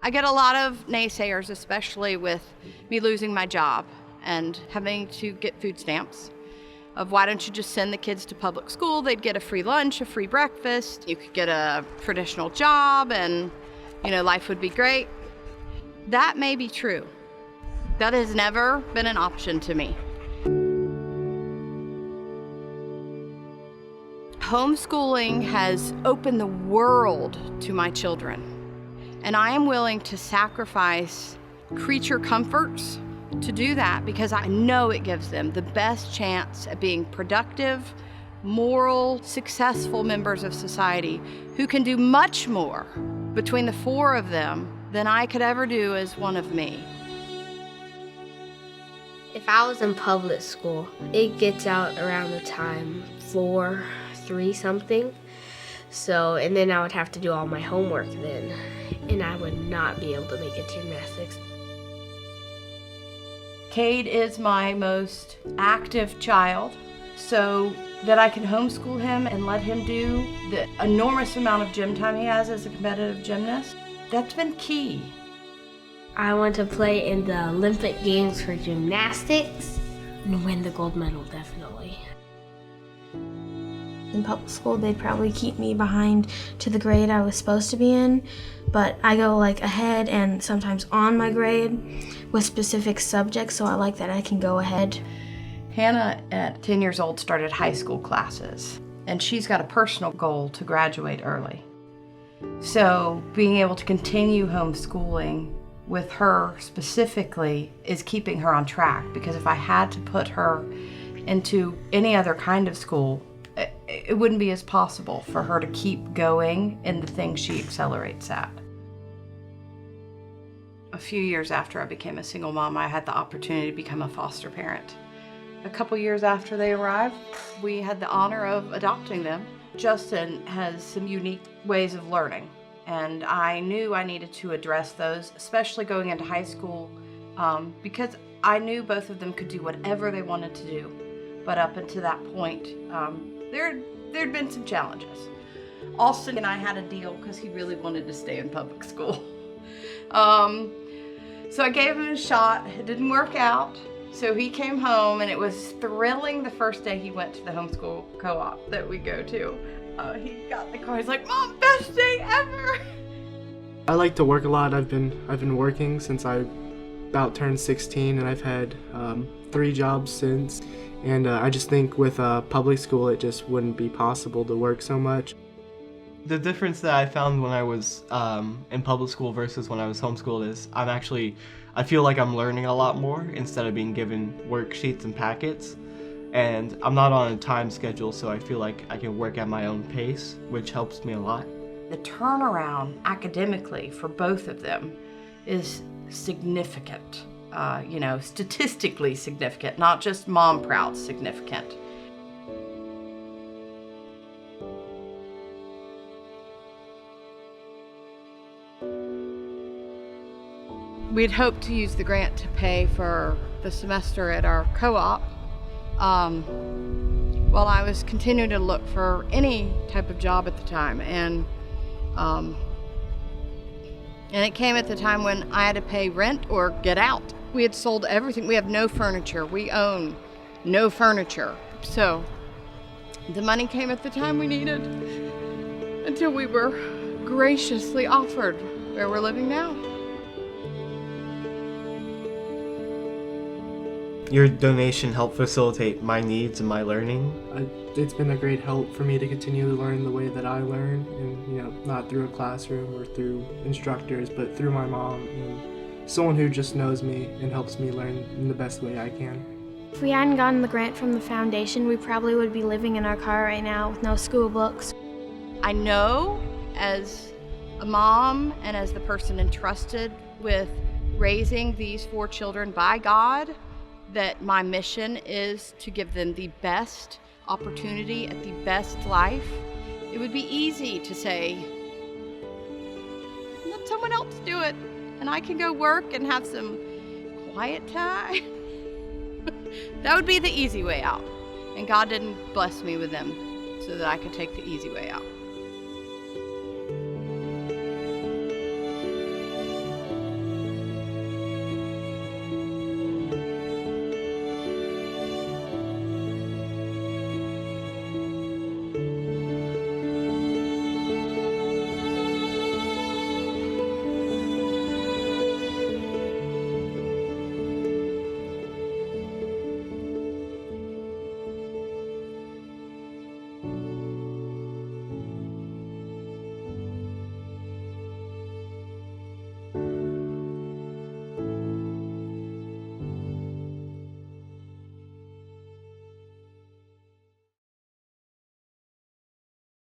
I get a lot of naysayers, especially with me losing my job and having to get food stamps. Of why don't you just send the kids to public school? They'd get a free lunch, a free breakfast. You could get a traditional job and, life would be great. That may be true. That has never been an option to me. Homeschooling has opened the world to my children, and I am willing to sacrifice creature comforts to do that because I know it gives them the best chance at being productive, moral, successful members of society who can do much more between the four of them than I could ever do as one of me. If I was in public school, it gets out around the time 4, 3 something. And then I would have to do all my homework then, and I would not be able to make it to gymnastics. Cade is my most active child, so that I can homeschool him and let him do the enormous amount of gym time he has as a competitive gymnast, that's been key. I want to play in the Olympic Games for gymnastics and win the gold medal, definitely. In public school, they'd probably keep me behind to the grade I was supposed to be in, but I go ahead and sometimes on my grade with specific subjects, so I like that I can go ahead. Hannah, at 10 years old, started high school classes, and she's got a personal goal to graduate early. So being able to continue homeschooling with her specifically is keeping her on track, because if I had to put her into any other kind of school, it wouldn't be as possible for her to keep going in the things she accelerates at. A few years after I became a single mom, I had the opportunity to become a foster parent. A couple years after they arrived, we had the honor of adopting them. Justin has some unique ways of learning, and I knew I needed to address those, especially going into high school, because I knew both of them could do whatever they wanted to do. But up until that point, there'd been some challenges. Austin and I had a deal because he really wanted to stay in public school. So I gave him a shot. It didn't work out. So he came home, and it was thrilling the first day he went to the homeschool co-op that we go to. He got in the car, he's like, "Mom, best day ever!" I like to work a lot. I've been working since I about turned 16, and I've had 3 jobs since. And I just think with public school, it just wouldn't be possible to work so much. The difference that I found when I was in public school versus when I was homeschooled is I feel like I'm learning a lot more instead of being given worksheets and packets. And I'm not on a time schedule, so I feel like I can work at my own pace, which helps me a lot. The turnaround academically for both of them is significant. Statistically significant, not just mom proud significant. We'd hoped to use the grant to pay for the semester at our co-op while I was continuing to look for any type of job at the time. And it came at the time when I had to pay rent or get out. We had sold everything. We have no furniture. We own no furniture. So the money came at the time we needed until we were graciously offered where we're living now. Your donation helped facilitate my needs and my learning. It's been a great help for me to continue to learn the way that I learn, and not through a classroom or through instructors, but through my mom and someone who just knows me and helps me learn in the best way I can. If we hadn't gotten the grant from the foundation, we probably would be living in our car right now with no school books. I know as a mom and as the person entrusted with raising these 4 children by God, that my mission is to give them the best opportunity at the best life. It would be easy to say, let someone else do it, and I can go work and have some quiet time. That would be the easy way out. And God didn't bless me with them so that I could take the easy way out.